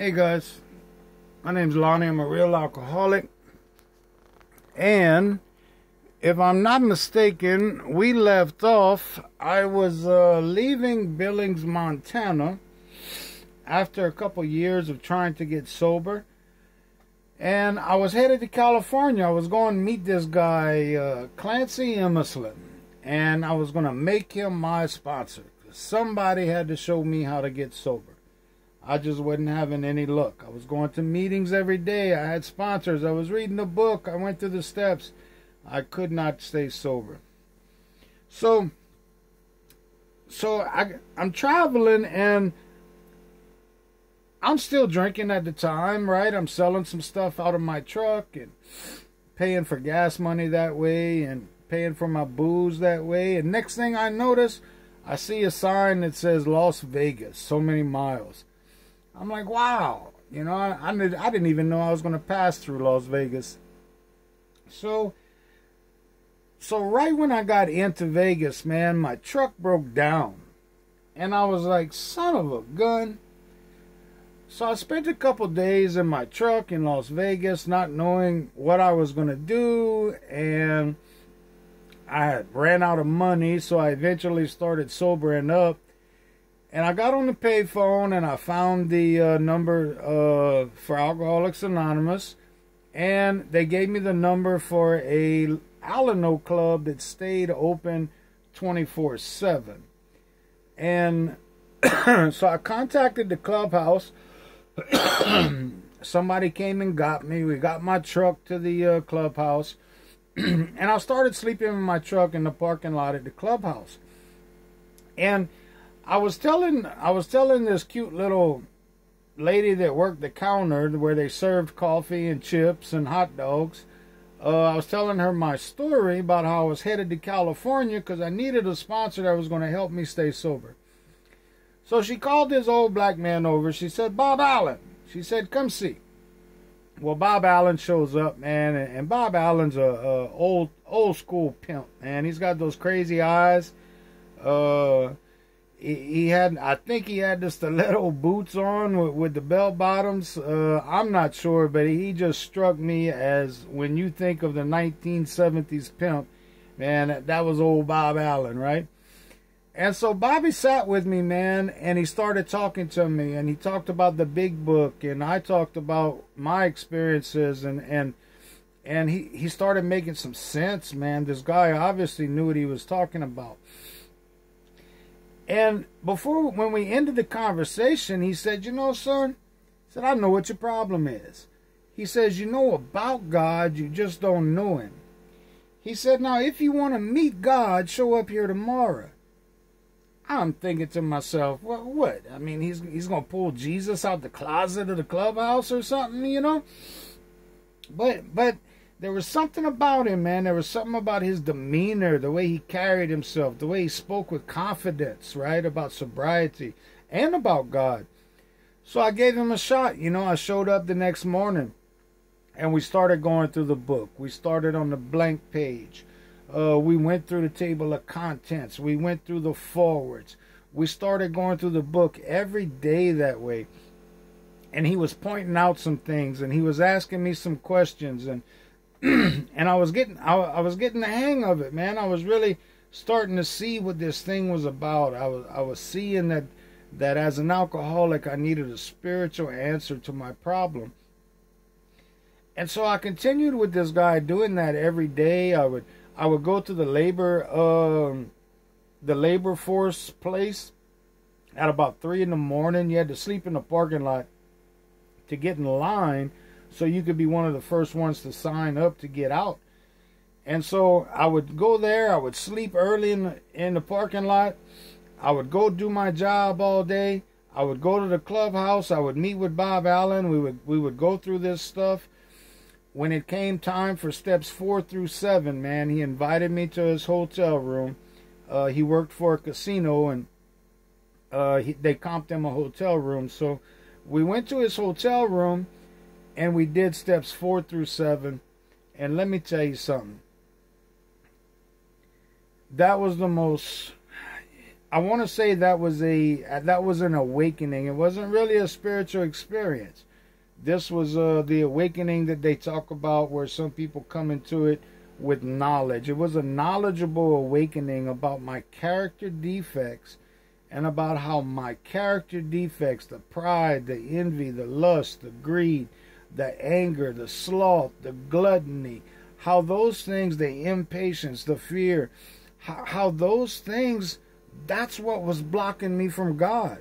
Hey guys, my name's Lonnie. I'm a real alcoholic. And if I'm not mistaken, we left off. I was leaving Billings, Montana after a couple years of trying to get sober. And I was headed to California. I was going to meet this guy, Clancy Emerson. And I was going to make him my sponsor. Somebody had to show me how to get sober. I just wasn't having any luck. I was going to meetings every day. I had sponsors. I was reading a book. I went through the steps. I could not stay sober. So I'm traveling, and I'm still drinking at the time, right? I'm selling some stuff out of my truck and paying for gas money that way and paying for my booze that way. And next thing I notice, I see a sign that says Las Vegas, so many miles. I'm like, wow, you know, I didn't even know I was going to pass through Las Vegas. So right when I got into Vegas, man, my truck broke down. And I was like, son of a gun. So I spent a couple days in my truck in Las Vegas, not knowing what I was going to do. And I had ran out of money, so I eventually started sobering up. And I got on the payphone and I found the number for Alcoholics Anonymous. And they gave me the number for a Alano club that stayed open 24/7. And so I contacted the clubhouse. Somebody came and got me. We got my truck to the clubhouse. And I started sleeping in my truck in the parking lot at the clubhouse. And I was telling this cute little lady that worked the counter where they served coffee and chips and hot dogs. I was telling her my story about how I was headed to California because I needed a sponsor that was going to help me stay sober. So she called this old black man over. She said, Bob Allen. She said, come see. Well, Bob Allen shows up, man, and Bob Allen's a old school pimp, man. He's got those crazy eyes. I think he had the stiletto boots on with the bell bottoms. I'm not sure, but he just struck me as, when you think of the 1970s pimp, man, that was old Bob Allen, right? And so Bobby sat with me, man, and he started talking to me, and he talked about the big book, and I talked about my experiences, and he started making some sense, man. This guy obviously knew what he was talking about. And when we ended the conversation, he said, you know, son, he said, I know what your problem is. He says, you know about God, you just don't know him. He said, now, if you want to meet God, show up here tomorrow. I'm thinking to myself, well, what? I mean, he's going to pull Jesus out the closet of the clubhouse or something, you know? But there was something about him, man. There was something about his demeanor, the way he carried himself, the way he spoke with confidence, right, about sobriety and about God. So I gave him a shot. You know, I showed up the next morning, and we started going through the book. We started on the blank page. We went through the table of contents. We went through the forwards. We started going through the book every day that way. And he was pointing out some things, and he was asking me some questions, and I was getting the hang of it, man. I was really starting to see what this thing was about. I was seeing that as an alcoholic, I needed a spiritual answer to my problem. And so I continued with this guy doing that every day. I would go to the labor force place at about 3 in the morning. You had to sleep in the parking lot to get in line, so you could be one of the first ones to sign up to get out. And so I would go there. I would sleep early in the parking lot. I would go do my job all day. I would go to the clubhouse. I would meet with Bob Allen. We would go through this stuff. When it came time for steps 4 through 7, man, he invited me to his hotel room. He worked for a casino, and they comped him a hotel room. So we went to his hotel room, and we did steps 4 through 7. And let me tell you something. That was the most I want to say that was an awakening. It wasn't really a spiritual experience. This was the awakening that they talk about, where some people come into it with knowledge. It was a knowledgeable awakening about my character defects, and about how my character defects, the pride, the envy, the lust, the greed, the anger, the sloth, the gluttony, how those things, the impatience, the fear, how those things, that's what was blocking me from God.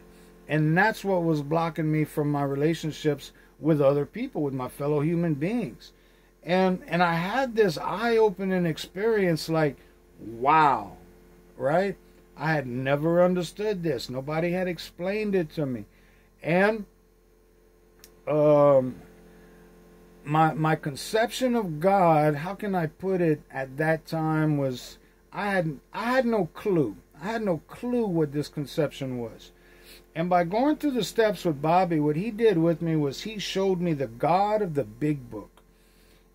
And that's what was blocking me from my relationships with other people, with my fellow human beings. And I had this eye-opening experience, like, wow, right? I had never understood this. Nobody had explained it to me. And my conception of God, how can I put it, at that time was, I had no clue. I had no clue what this conception was. And by going through the steps with Bobby, what he did with me was he showed me the God of the Big Book.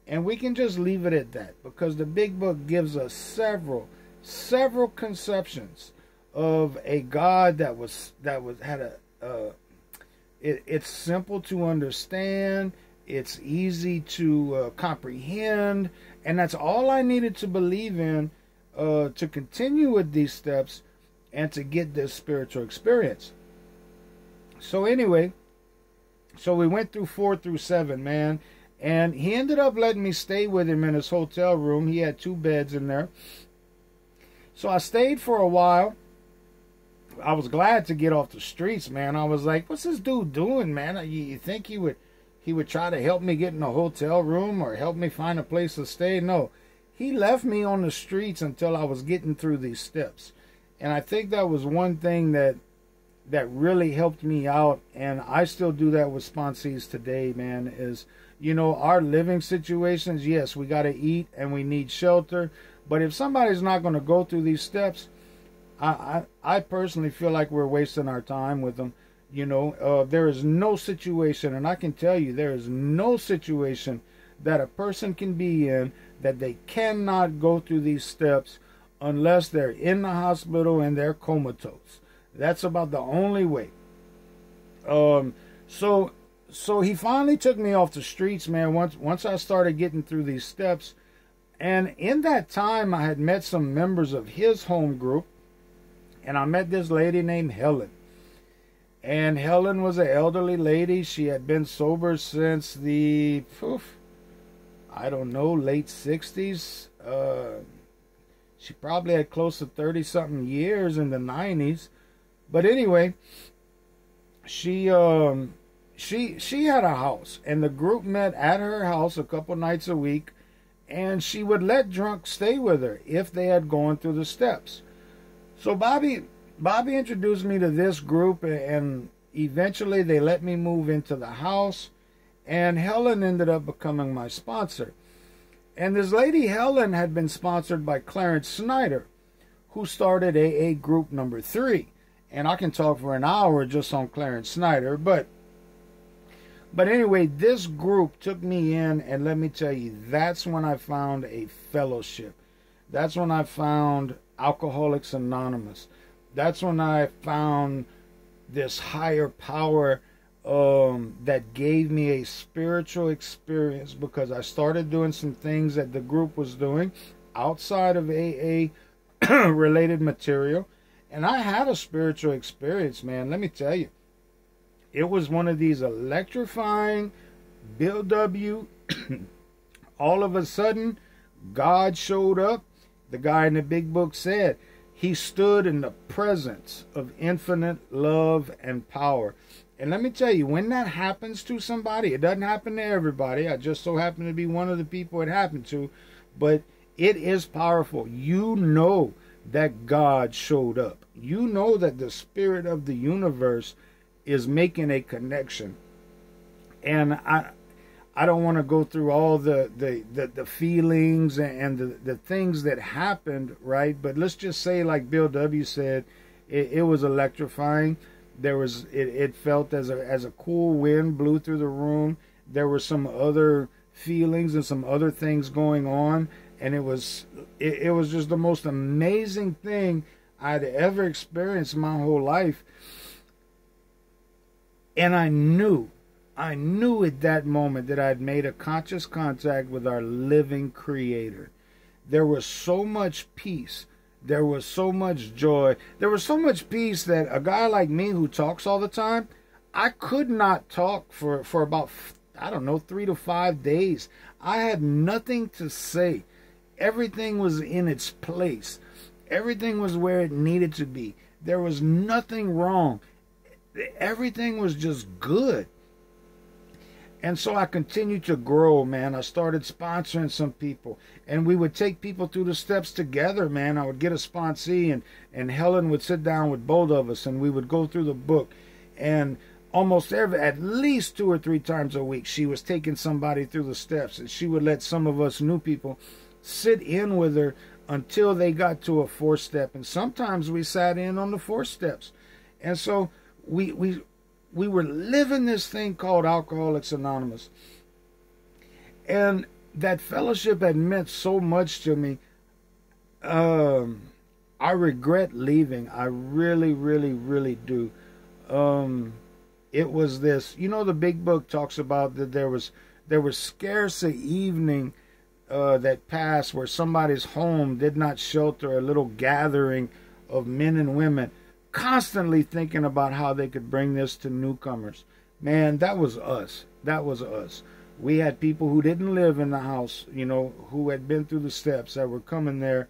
And we can just leave it at that, because the Big Book gives us several conceptions of a God it's simple to understand, it's easy to comprehend, and that's all I needed to believe in to continue with these steps and to get this spiritual experience. So anyway, so we went through 4 through 7, man. And he ended up letting me stay with him in his hotel room. He had 2 beds in there. So I stayed for a while. I was glad to get off the streets, man. I was like, what's this dude doing, man? You think he would try to help me get in a hotel room or help me find a place to stay? No. He left me on the streets until I was getting through these steps. And I think that was one thing that really helped me out. And I still do that with sponsees today, man, is, you know, our living situations, yes, we got to eat and we need shelter. But if somebody's not going to go through these steps, I personally feel like we're wasting our time with them. You know, there is no situation, and I can tell you, there is no situation that a person can be in that they cannot go through these steps unless they're in the hospital and they're comatose. That's about the only way. So he finally took me off the streets, man, once I started getting through these steps. And in that time, I had met some members of his home group. And I met this lady named Helen. And Helen was an elderly lady. She had been sober since the, I don't know, late 60s. She probably had close to 30-something years in the 90s. But anyway, she had a house, and the group met at her house a couple nights a week, and she would let drunks stay with her if they had gone through the steps. So Bobby introduced me to this group, and eventually they let me move into the house, and Helen ended up becoming my sponsor. And this lady Helen had been sponsored by Clarence Snyder, who started AA group number 3. And I can talk for an hour just on Clarence Snyder, but anyway, this group took me in, and let me tell you, that's when I found a fellowship. That's when I found Alcoholics Anonymous. That's when I found this higher power that gave me a spiritual experience, because I started doing some things that the group was doing outside of AA related material. And I had a spiritual experience, man. Let me tell you. It was one of these electrifying, Bill W. All of a sudden, God showed up. The guy in the Big Book said he stood in the presence of infinite love and power. And let me tell you, when that happens to somebody, it doesn't happen to everybody. I just so happen to be one of the people it happened to. But it is powerful. You know that God showed up. You know that the spirit of the universe is making a connection. And I don't want to go through all the feelings and the things that happened, right? But let's just say, like Bill W. said, it was electrifying. It felt as a cool wind blew through the room. There were some other feelings and some other things going on, and it was just the most amazing thing I'd ever experienced my whole life. And I knew at that moment that I'd made a conscious contact with our living Creator. There was so much peace. There was so much joy. There was so much peace that a guy like me who talks all the time, I could not talk for about, 3 to 5 days. I had nothing to say. Everything was in its place. Everything was where it needed to be. There was nothing wrong. Everything was just good. And so I continued to grow, man. I started sponsoring some people. And we would take people through the steps together, man. I would get a sponsee, and Helen would sit down with both of us, and we would go through the book. And at least 2 or 3 times a week, she was taking somebody through the steps. And she would let some of us new people sit in with her until they got to a 4th step. And sometimes we sat in on the 4 steps. And so we were living this thing called Alcoholics Anonymous. And that fellowship had meant so much to me. I regret leaving. I really, really, really do. It was this, the big book talks about that there was scarce an evening that passed where somebody's home did not shelter a little gathering of men and women constantly thinking about how they could bring this to newcomers. Man, that was us. That was us. We had people who didn't live in the house, who had been through the steps that were coming there.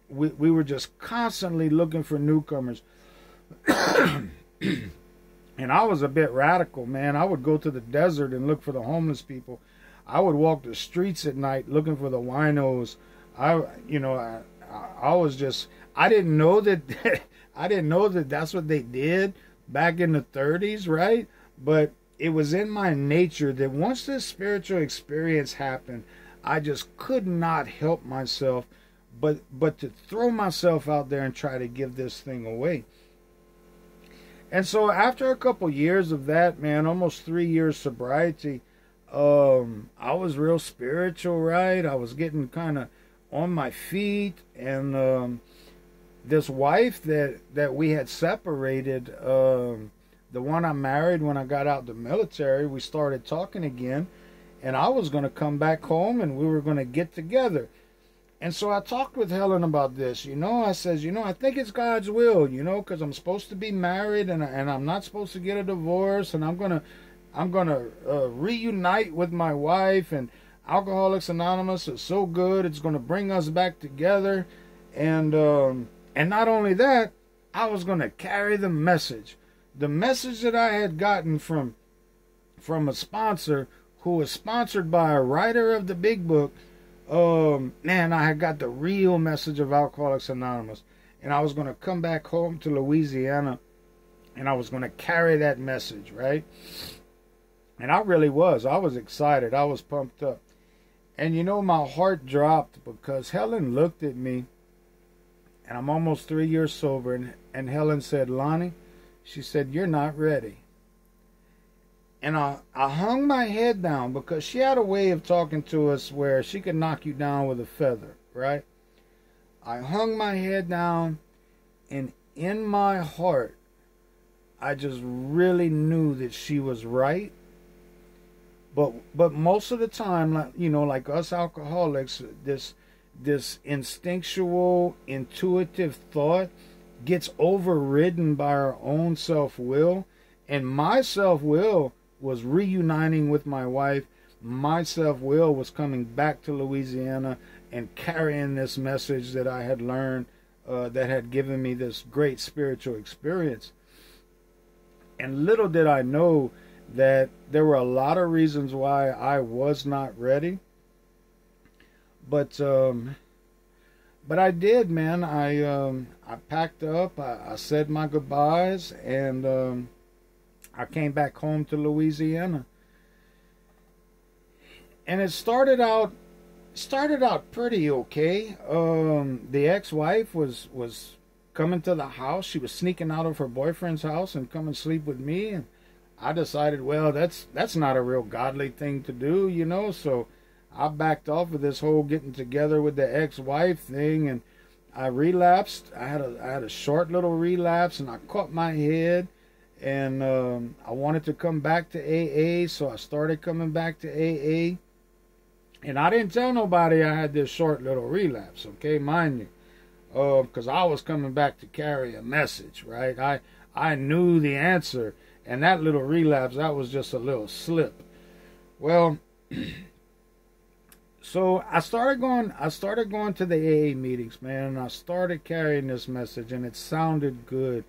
we were just constantly looking for newcomers. And I was a bit radical, man. I would go to the desert and look for the homeless people. I would walk the streets at night looking for the winos. I didn't know that I didn't know that that's what they did back in the 30s, right? But it was in my nature that once this spiritual experience happened, I just could not help myself but to throw myself out there and try to give this thing away. And so after a couple years of that, man, almost 3 years sobriety, I was real spiritual, right? I was getting kind of on my feet, and this wife that we had separated, the one I married when I got out the military, we started talking again, and I was going to come back home and we were going to get together. And so I talked with Helen about this, I says, I think it's God's will, because I'm supposed to be married and I'm not supposed to get a divorce, and I'm gonna reunite with my wife, and Alcoholics Anonymous is so good, it's gonna bring us back together, and not only that, I was gonna carry the message that I had gotten from a sponsor who was sponsored by a writer of the big book. Man, I had got the real message of Alcoholics Anonymous, and I was going to come back home to Louisiana, and I was going to carry that message, right? And I really was. I was excited. I was pumped up. And my heart dropped because Helen looked at me, and I'm almost 3 years sober, and Helen said, Lonnie, she said, you're not ready. And I hung my head down because she had a way of talking to us where she could knock you down with a feather, right? I hung my head down, and in my heart, I just really knew that she was right. But most of the time, like us alcoholics, this instinctual, intuitive thought gets overridden by our own self-will. And my self-will was reuniting with my wife. My self-will was coming back to Louisiana and carrying this message that I had learned, that had given me this great spiritual experience. And little did I know that there were a lot of reasons why I was not ready. But I did, man. I packed up. I said my goodbyes, and I came back home to Louisiana. And it started out pretty okay. The ex-wife was coming to the house. She was sneaking out of her boyfriend's house and come and sleep with me. And I decided, well, that's not a real godly thing to do, So I backed off of this whole getting together with the ex-wife thing, and I relapsed. I had a short little relapse, and I caught my head, and I wanted to come back to AA, so I started coming back to AA. And I didn't tell nobody I had this short little relapse, okay, mind you, because I was coming back to carry a message, right? I knew the answer, and that little relapse, that was just a little slip. Well, so I started going to the AA meetings, man, and I started carrying this message, and it sounded good.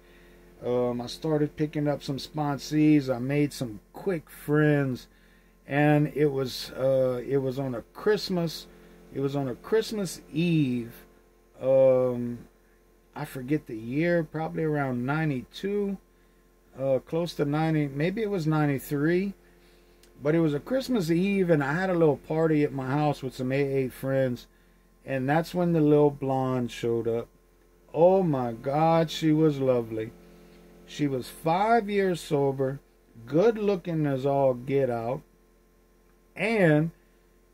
I started picking up some sponsees. I made some quick friends. And it was on a Christmas Eve. I forget the year, probably around 92, close to 90, maybe it was 93. But it was a Christmas Eve, and I had a little party at my house with some AA friends, and that's when the little blonde showed up. Oh my God, she was lovely. She was 5 years sober, good looking as all get out. And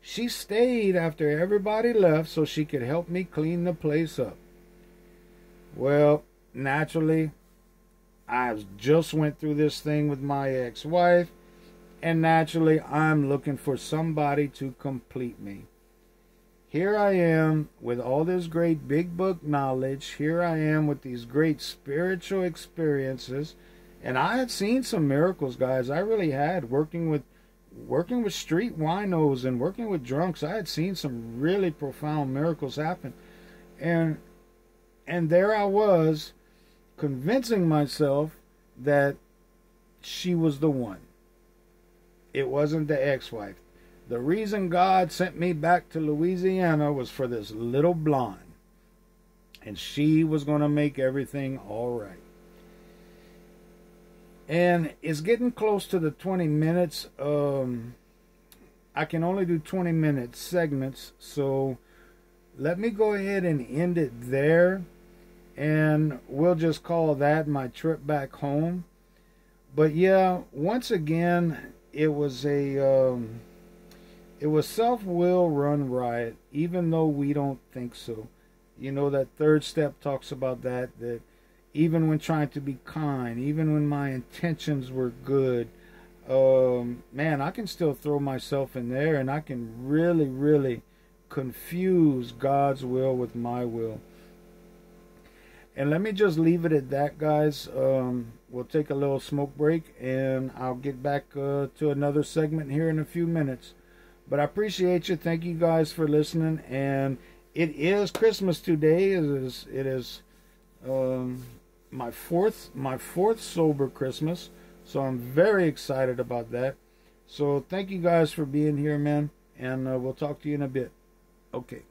she stayed after everybody left so she could help me clean the place up. Well, naturally, I just went through this thing with my ex-wife, and naturally, I'm looking for somebody to complete me. Here I am with all this great big book knowledge. Here I am with these great spiritual experiences. And I had seen some miracles, guys. I really had, working with street winos and working with drunks. I had seen some really profound miracles happen, and there I was convincing myself that she was the one. It wasn't the ex-wife. The reason God sent me back to Louisiana was for this little blonde, and she was going to make everything all right. And it's getting close to the 20 minutes. I can only do 20-minute segments, so let me go ahead and end it there, and we'll just call that my trip back home. But yeah, once again, it was self-will run riot, even though we don't think so. You know, that third step talks about that even when trying to be kind, even when my intentions were good, man, I can still throw myself in there, and I can really, really confuse God's will with my will. And let me just leave it at that, guys. We'll take a little smoke break, and I'll get back to another segment here in a few minutes. But I appreciate you. Thank you guys for listening. And it is Christmas today. It is my fourth sober Christmas, so I'm very excited about that. So thank you guys for being here, man, and we'll talk to you in a bit. Okay.